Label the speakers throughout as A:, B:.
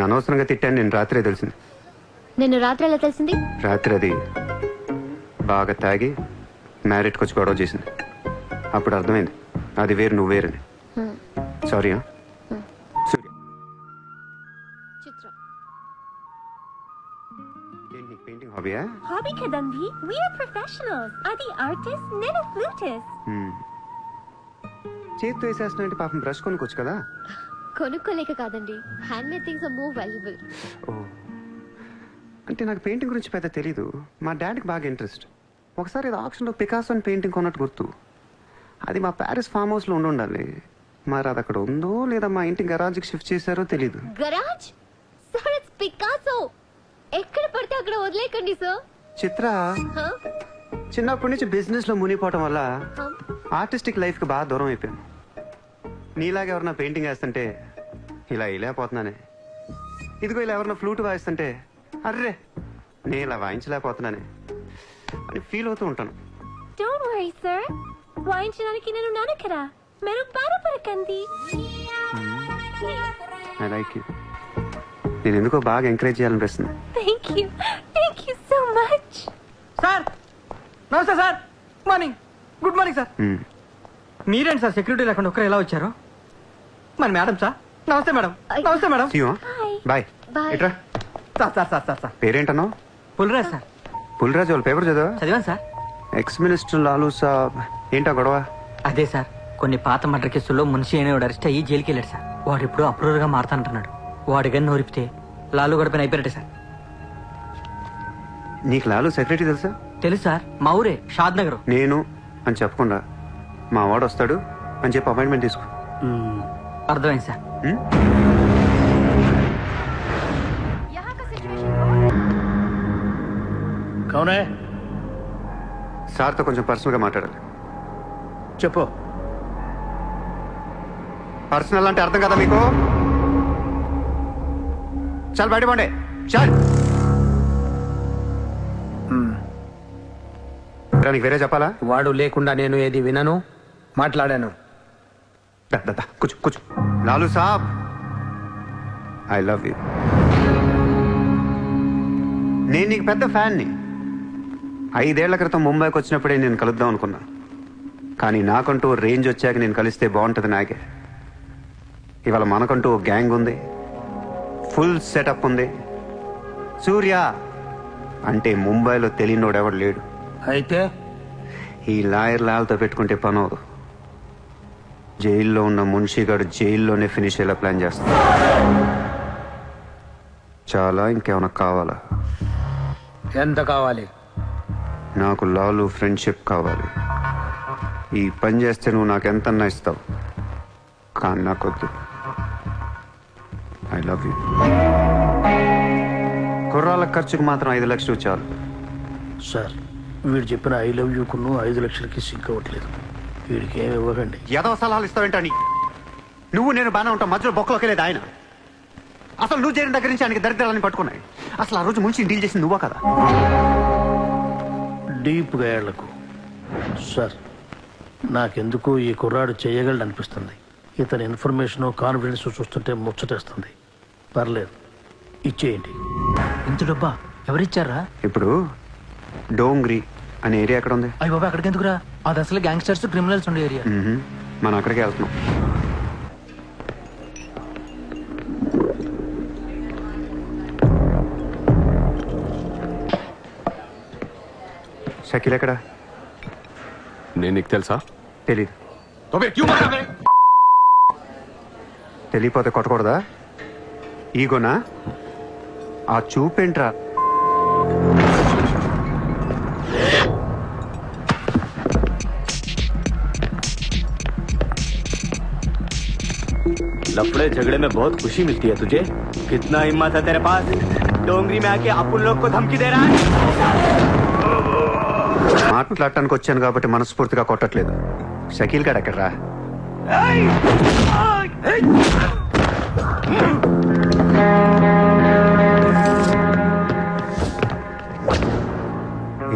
A: అనవసరంగా తిట్టాను, నేను రాత్రే తెలిసింది.
B: నేను రాత్రి ఎలా తెలిసింది?
A: రాత్రి అది బాగా తాగి మ్యారేట్కి వచ్చి గొడవ చేసింది. అప్పుడు అర్థమైంది అది వేరు నువ్వు వేరని. సారీ. సూర్య,
B: చిత్ర
A: ఏంటి పెయింటింగ్ హాబీయా?
C: హాబీ కదండి, వీఆర్ ప్రొఫెషనల్స్. అది ఆర్టిస్ట్, నేను ఫ్లూటిస్ట్.
A: చేతితో వేసేస్తున్నా పాపం బ్రష్ కొనుక్కోవచ్చు కదా.
B: కొనుక్కోలేక కాదండి, handmade things are more valuable.
A: Oh, అంటే నాకు పెయింటింగ్ గురించి పెద్ద తెలీదు. మా డాడీకి బాగా ఇంట్రెస్ట్. ఒకసారి ఏదో ఆప్షన్లో పికాసో అని పెయింటింగ్ కొన్నట్టు గుర్తు. అది మా ప్యారిస్ ఫామ్ హౌస్లో ఉండాలి. మరి అది అక్కడ ఉందో లేదా మా ఇంటి గరాజ్కి షిఫ్ట్ చేశారో తెలీదు.
B: గరాజ్? Sir, it's Picasso. ఎక్కడ పడితే అక్కడ వదిలేకండి సార్.
A: చిత్ర, చిన్నప్పటి నుంచి బిజినెస్ లో మునిగిపోవటం వల్ల ఆర్టిస్టిక్ లైఫ్ కి బాగా దూరం అయిపోయాను. నీలాగా ఎవరన్నా పెయింటింగ్ వేస్తుంటే ఇలా వేయలేకపోతున్నానే. ఇదిగో ఇలా ఎవరన్నా ఫ్లూట్ వాయిస్తుంటే అర్రే నేను ఇలా వాయించలేకపోతున్నానే అని ఫీల్ అవుతూ ఉంటాను.
C: డోంట్ వరీ సార్, వాయించడానికి నేను ఉన్నాను కదా, మీరు బాధపడకండి.
A: I like you. నేను ఎందుకో బాగా ఎంకరేజ్ చేయాలనిపిస్తుంది.
C: Thank you so much.
D: Sir నమస్తే సార్. Good morning sir. మీరేంటి సార్ సెక్యూరిటీ లేకుండా ఒక్కరు ఎలా వచ్చారు? మరి మేడం సార్. నమస్తే మేడం. నమస్తే మేడం.
A: బాయ్. ఎట్రా
D: సార్
A: పేరేంటన్నావు?
D: పుల్రాజ్ సార్.
A: పుల్రాజ్ వాళ్ళ పేపర్ చదివా?
D: చదివాను సార్.
A: ఎక్స్ మినిస్టర్ లాలూ సాబ్ ఏంటా గొడవ?
D: అదే సార్, కొన్ని పాత మర్డర్ కేసుల్లో మున్షి అనేవాడు అరెస్ట్ అయ్యి జైలుకి వెళ్ళాడు సార్. వాడు ఇప్పుడు అప్రూవర్ గా మారుతానంటున్నాడు. వాడి గన్ను నోరిపితే లాలు గడపని అయిపోయారట సార్.
A: నీకు లాలూ సెక్రటరీ తెలుసా?
D: తెలుసు సార్, మా ఊరే షాద్ నగర్.
A: నేను అని చెప్పకుండా మా వాడు వస్తాడు అని చెప్పి అపాయింట్మెంట్ తీసుకో.
D: అర్థమైంది సార్.
E: కౌనే
A: సార్తో కొంచెం పర్సనల్గా మాట్లాడాలి.
E: చెప్పు.
A: పర్సనల్ అంటే అర్థం కదా మీకు? చాలు బయట పండే చాలు. నీకు వేరే చెప్పాలా?
E: వాడు లేకుండా నేను ఏది వినను, మాట్లాడాను.
A: కూర్చో కూర్చో. లాలూ సాబ్, ఐ లవ్ యూ. నేను నీకు పెద్ద ఫ్యాన్ని. 5 ఏళ్ల క్రితం ముంబైకి వచ్చినప్పుడే నేను కలుద్దాం అనుకున్నా. కానీ నాకంటూ రేంజ్ వచ్చాక నేను కలిస్తే బాగుంటుంది నాకే. ఇవాళ మనకంటూ గ్యాంగ్ ఉంది, ఫుల్ సెటప్ ఉంది. సూర్య అంటే ముంబైలో తెలియనోడు ఎవడు లేడు.
E: అయితే
A: ఈ లాయర్ లాల్తో పెట్టుకుంటే పని అవదు. జైల్లో ఉన్న మున్షిగాడు జైల్లోనే ఫినిష్ అయ్యేలా ప్లాన్ చేస్తాడు. చాలా ఇంకేమైనా కావాలా?
E: ఎంత కావాలి?
A: నాకు లాలు ఫ్రెండ్షిప్ కావాలి. ఈ పని చేస్తే నువ్వు నాకు ఎంతన్నా ఇస్తావు, కానీ నాకొద్దు. I love you. కుర్రాల ఖర్చుకు మాత్రం 5 లక్షలు చాలు.
F: సార్, వీడు చెప్పిన ఐ లవ్ యూకును 5 లక్షలకి సింక్ అవ్వట్లేదు. వీడికి ఏమి ఇవ్వకండి.
A: ఏదో సలహాలు ఇస్తావేంటని? నువ్వు నేను బాగానే ఉంటావు, మధ్యలో బొక్కలోకి లేదు ఆయన. అసలు నువ్వు చేరిన దగ్గర నుంచి ఆయనకి దరిద్రాలని పట్టుకున్నాయి. అసలు ఆ రోజు ముంచి డీల్ చేసింది నువ్వా కదా?
F: డీప్గా ఏళ్లకు సార్, నాకెందుకు ఈ కుర్రాడు చేయగలడు అనిపిస్తుంది. ఇతని ఇన్ఫర్మేషన్ కాన్ఫిడెన్స్ చూస్తుంటే ముచ్చటేస్తుంది. పర్లేదు, ఇచ్చేయండి.
D: ఇంత డబ్బా ఎవరిచ్చారా?
A: ఇప్పుడు డోంగ్రీ అనే ఏరియా ఎక్కడ ఉంది?
D: అయ్యి బాబా, అక్కడికి ఎందుకురా? అది అసలు గ్యాంగ్స్టర్స్ క్రిమినల్స్ ఉండే ఏరియా.
A: మనం అక్కడికి వెళ్తున్నాం. షకీల్ ఎక్కడ?
G: నేను నీకు తెలుసా?
A: తెలీదు. తెలియపోతే కొట్టకూడదా? ఈగోనా? ఆ చూపేంట్రా?
H: लफड़े झगड़े में बहुत खुशी मिलती है तुझे. कितना हिम्मत है तेरे पास? डोंगरी में आके अपन लोग को धमकी दे रहा है.
A: మాట్లాడటానికి వచ్చాను కాబట్టి మనస్ఫూర్తిగా కొట్టట్లేదు. షకీల్ గారు ఎక్కడ్రా?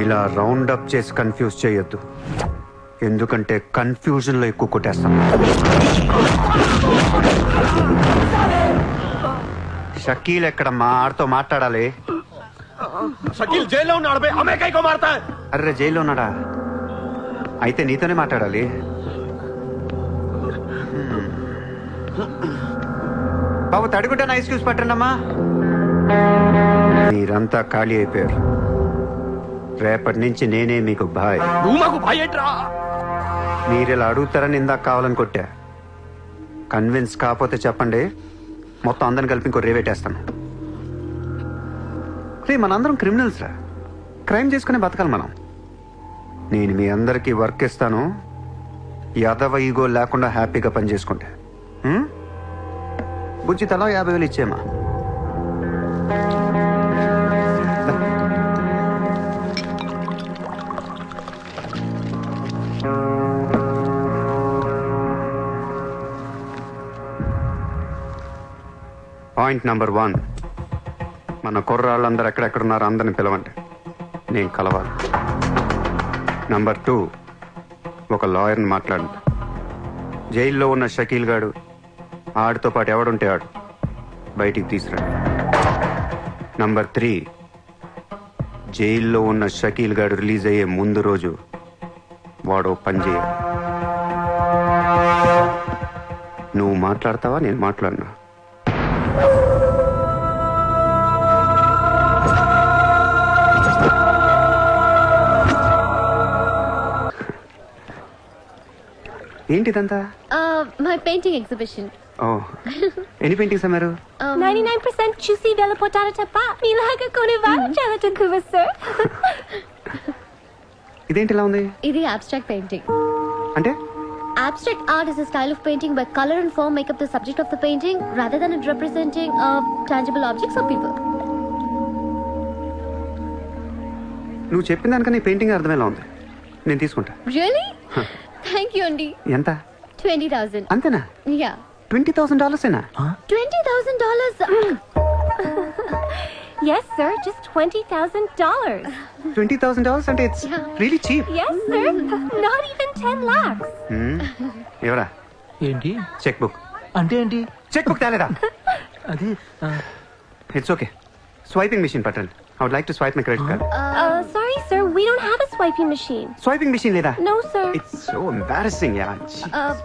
A: ఇలా రౌండ్ అప్ చేసి కన్ఫ్యూజ్ చేయొద్దు, ఎందుకంటే కన్ఫ్యూజన్ లో ఎక్కువ కొట్టేస్తాం. షకీల్ ఎక్కడమ్మా? ఆడితో మాట్లాడాలి.
G: शकील जेल లో ఉన్నాడు బే हमें कई को मारता है
A: అర్రే జైల్లో ఉన్నాడా? అయితే నీతోనే మాట్లాడాలి. బాబు తడిగుడ్డ ఐస్ క్యూబ్స్ పట్టండి అమ్మా. మీరంతా ఖాళీ అయిపోయారు. రేపటి నుంచి నేనే మీకు బాయ్.
G: నువ్వు మాకు భయట్రా
A: మీరు ఇలా అడుగుతారని ఇందాక కావాలని కొట్టా. కన్విన్స్ కాకపోతే చెప్పండి, మొత్తం అందరిని కలిపి ఇంకో రేవేటేస్తాను. రే మనందరం క్రిమినల్స్ రా, క్రైమ్ చేసుకునే బతకాలి మనం. నేను మీ అందరికీ వర్క్ ఇస్తాను, యాదవ ఈగో లేకుండా హ్యాపీగా పని చేసుకుంటే. బుజ్జి తలా 50,000 ఇచ్చేమా. పాయింట్ నెంబర్ 1, మన కుర్రాళ్ళందరూ ఎక్కడెక్కడున్నారో అందరిని పిలవండి, నేను కలవాలి. నెంబర్ 2, ఒక లాయర్ని మాట్లాడండి. జైల్లో ఉన్న షకీల్ గాడు, ఆడితో పాటు ఎవడుంటే ఆడు బయటికి తీసుకురండి. నంబర్ 3, జైల్లో ఉన్న షకీల్ గాడు రిలీజ్ అయ్యే ముందు రోజు వాడు పని చేయాలి. నువ్వు మాట్లాడతావా, నేను మాట్లాడినా? ఏంటిదంతా?
B: My painting exhibition.
A: ఓ, ఎన్ని పెయింటింగ్స్ అమ్మారు?
C: 99% చూసి వెళ్ళిపోతారు తప్ప మీలాగా కొనేవారు చాలా తక్కువ సార్.
A: ఇదేంటి ఇలా ఉంది?
B: ఇది abstract painting.
A: అంటే
B: Abstract art is a style of painting where color and form make up the subject of the painting rather than it representing tangible objects or people.
A: నువ్వు చెప్పిన దానికన్నా ఈ పెయింటింగ్ అర్థమేలా ఉంది. నేను తీసుకుంటా.
B: Really? Thank you, Andy.
A: ఎంత?
B: 20,000.
A: అంతేనా?
B: Yeah.
A: $20,000
B: $20,000.
C: Yes sir, just $20,000.
A: $20,000 అంటే it's really cheap.
C: Yes sir, not even 10 lakhs.
A: ఎవరా?
F: ఏంటి
A: చెక్ బుక్.
F: అంటే ఏంటి?
A: చెక్ బుక్ తేలేదా?
F: అది
A: ఇట్స్ ఓకే. స్వైపింగ్ మెషిన్ పట్టండి. I would like to swipe my credit card.
C: Sorry sir, we don't have a swiping machine.
A: Swiping machine లేదా?
C: No sir.
A: It's so embarrassing, yeah.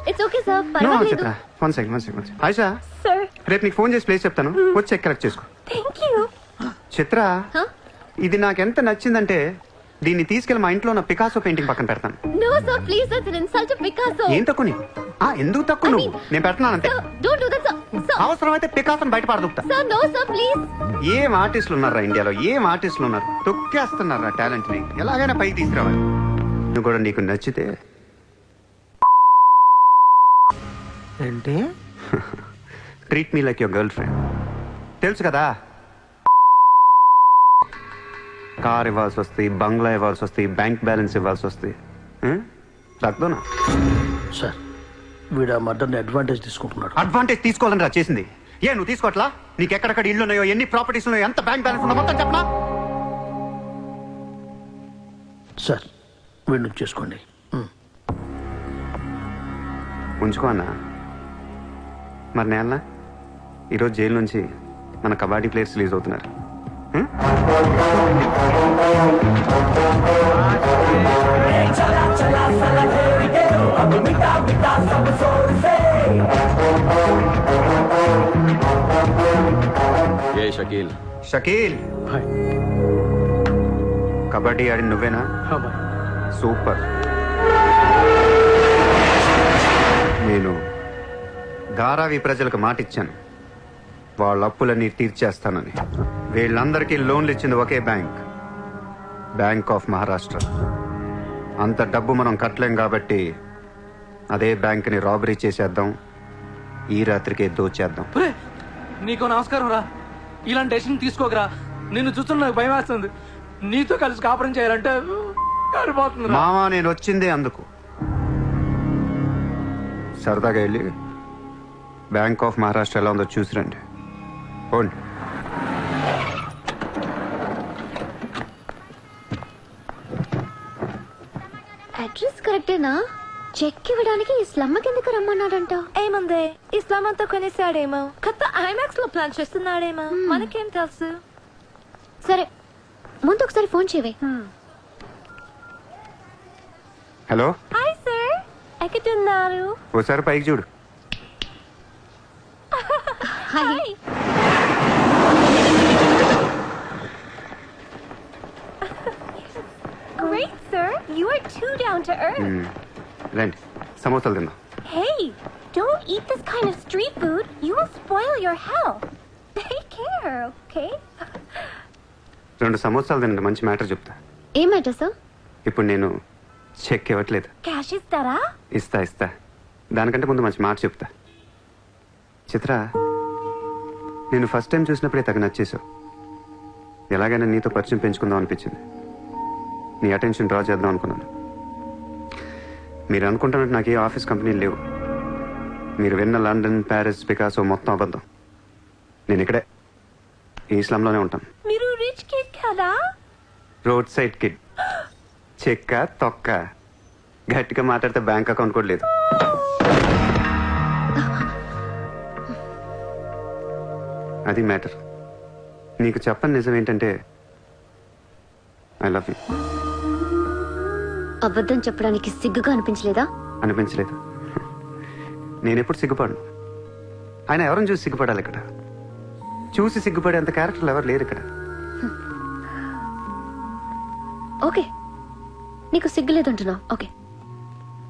B: It's okay, sir.
A: No,
B: పర్వాలేదు.
A: చిత్ర. One second. Ayesha,
C: Sir,
A: రేపు నీకు phone చేసి place చెప్తాను, వచ్చి check collect చేసుకో.
C: thank you.
A: Chitra,
B: Huh?
A: ఇది నాకెంత నచ్చిందంటే దీన్ని తీసుకెళ్లి మా ఇంట్లో ఉన్న పికాసో పెయింటింగ్ పక్కన పెడతాను.
B: No, sir. Please, that's an insult to Picasso.
A: ఏం తక్కువ నీకు? ఎందుకు తక్కువ నువ్వు? నేను పెడుతున్నాను అంతే.
B: Sir, don't do that, sir. Sir,
A: అవసరమైతే పికాసోని బయట పారదొక్కుతా.
B: sir, no, sir. Please.
A: ఏం ఆర్టిస్టులు ఉన్నారా ఇండియాలో? ఏం ఆర్టిస్టులు ఉన్నారు? తొక్కేస్తున్నారా టాలెంట్ ని? ఎలాగైనా పైకి తీసుకురావాలి. నువ్వు కూడా నీకు నచ్చితే
F: ఏంటి?
A: Treat me like your girl friend. తెలుసు కదా, కార్ ఇవ్వాల్సి వస్తాయి, బంగ్లా ఇవ్వాల్సి వస్తాయి, బ్యాంక్ బ్యాలెన్స్ ఇవ్వాల్సి వస్తాయి. తగ్గదోనా?
F: సార్ వీడు ఆ మర్డర్ని అడ్వాంటేజ్ తీసుకుంటున్నాడు.
A: అడ్వాంటేజ్ తీసుకోవాలని రా చేసింది. ఏ నువ్వు తీసుకోవట్లా? నీకు ఎక్కడెక్కడ ఇల్లు ఉన్నాయో, ఎన్ని ప్రాపర్టీస్ ఉన్నాయో, ఎంత బ్యాంక్ బ్యాలెన్స్ ఉన్నా మొత్తం చెప్పనా?
F: సార్ వీడిని చేసుకోండి.
A: ఉంచుకో అన్నా. మరి నేనా ఈరోజు జైలు నుంచి మన కబడ్డీ ప్లేయర్స్ రిలీజ్ అవుతున్నారు.
G: ఏ షకీల్
A: షకీల్,
F: హాయ్.
A: కబడ్డీ ఆడి నువ్వేనా?
F: బాయ్.
A: సూపర్. నేను ధారావి ప్రజలకు మాటిచ్చాను, వాళ్ళ అప్పులన్నీ తీర్చేస్తానని. వీళ్ళందరికీ లోన్లు ఇచ్చింది ఒకే బ్యాంక్, బ్యాంక్ ఆఫ్ మహారాష్ట్ర. అంత డబ్బు మనం కట్టలేం కాబట్టి అదే బ్యాంక్ని రాబరీ చేసేద్దాం, ఈ రాత్రికే దోచేద్దాం.
D: నీకు నమస్కారం రా. ఇలాంటి డెసిషన్ తీసుకోకరా. నిన్ను చూస్తున్న నాకు భయం వేస్తుంది. నీతో కలిసి కాపురం చేయాలంటే కారిపోతుంది.
A: మామా, నేను వచ్చిందే అందుకు. సరదాగా వెళ్ళి బ్యాంక్ ఆఫ్ మహారాష్ట్ర ఎలా ఉందో చూసిరండి. పోండి.
B: అడ్రస్ కరెక్టేనా? చెక్ ఇవ్వడానికి ఈ స్లమ్ కిందకు రమ్మన్నాడంట.
C: ఏముంది ఇస్లాం అంతా కొనేసాడేమో, కొత్త ఐమాక్స్ లో ప్లాన్ చేస్తున్నాడేమో, మనకేం తెలుసు.
B: సరే ముందు ఒకసారి ఫోన్ చేయవే.
A: హలో,
C: హాయ్ సార్, ఎక్కడున్నారు?
A: ఓసారి పైకి చూడు.
B: Hi.
C: Great sir, you are too down to earth.
A: రండి, సమోసాలు తిందాం.
C: Hey, don't eat this kind of street food. You will spoil your health. Take care, okay?
A: 2 సమోసాలు తినండి, మంచి మ్యాటర్ చెప్తా.
B: ఏం మ్యాటర్ సార్?
A: ఇప్పుడు నేను చెక్ ఇవ్వట్లేదు.
C: Cash ఇస్తారా?
A: ఇస్తా. దానికంటే ముందు మంచి మాట చెప్తా. చిత్ర, నేను ఫస్ట్ టైం చూసినప్పుడే తగ్గ నచ్చేసావు. ఎలాగైనా నీతో పరిచయం పెంచుకుందాం అనిపించింది. నీ అటెన్షన్ డ్రా చేద్దాం అనుకున్నాను. మీరు అనుకుంటున్నట్టు నాకు ఏ ఆఫీస్ కంపెనీలు లేవు. మీరు విన్న లండన్, ప్యారిస్, పికాసో మొత్తం అబద్ధం. నేను ఇక్కడే ఈ ఇస్లాంలోనే ఉంటాను.
C: మీరు రిచ్ కిడ్ కదా?
A: Road side kid. చెక్క తొక్క. గట్టిగా మాట్లాడితే బ్యాంక్ అకౌంట్ కూడా లేదు. అది మ్యాటర్. నీకు చెప్పని నిజం ఏంటంటే ఐ లవ్ యూ.
B: అబద్ధం చెప్పడానికి సిగ్గుగా అనిపించలేదా?
A: అనిపించలేదు. నేనెప్పుడు సిగ్గుపడను. ఆయన ఎవరిని చూసి సిగ్గుపడాలి? ఇక్కడ చూసి సిగ్గుపడేంత క్యారెక్టర్లు ఎవరు లేరు ఇక్కడ.
B: ఓకే, నీకు సిగ్గు లేదంటున్నావు. ఓకే,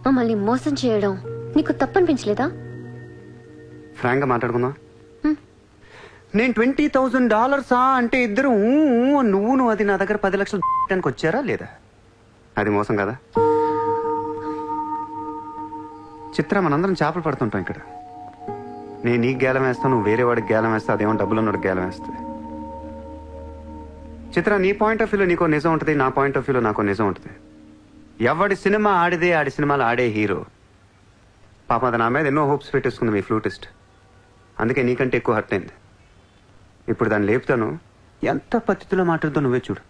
B: మమ్మల్ని మోసం చేయడం నీకు తప్పనిపించలేదా?
A: ఫ్రాంక్ గా మాట్లాడుకుందాం. నేను $20,000 అంటే ఇద్దరు నువ్వు అది నా దగ్గర 10 లక్షలు పెట్టడానికి వచ్చారా లేదా? అది మోసం కదా? చిత్ర, మనందరం చేపలు పడుతుంటాం ఇక్కడ. నేను నీకు గేలం వేస్తాను, నువ్వు వేరే వాడికి గేలం వేస్తా, అదేమో డబ్బులు ఉన్నవాడికి గేలం వేస్తుంది. చిత్ర, నీ పాయింట్ ఆఫ్ వ్యూలో నీకో నిజం ఉంటుంది, నా పాయింట్ ఆఫ్ వ్యూలో నాకో నిజం ఉంటుంది. ఎవడి సినిమా ఆడిదే ఆడి సినిమాలో ఆడే హీరో. పాపం అది నా మీద ఎన్నో హోప్స్ పెట్టేసుకుంది మీ ఫ్లూటిస్ట్. అందుకే నీకంటే ఎక్కువ హర్ట్ అయింది. ఇప్పుడు దాన్ని లేపుతాను. ఎంత పద్ధతిలో మాట్లాడుతూ నువ్వే చూడు.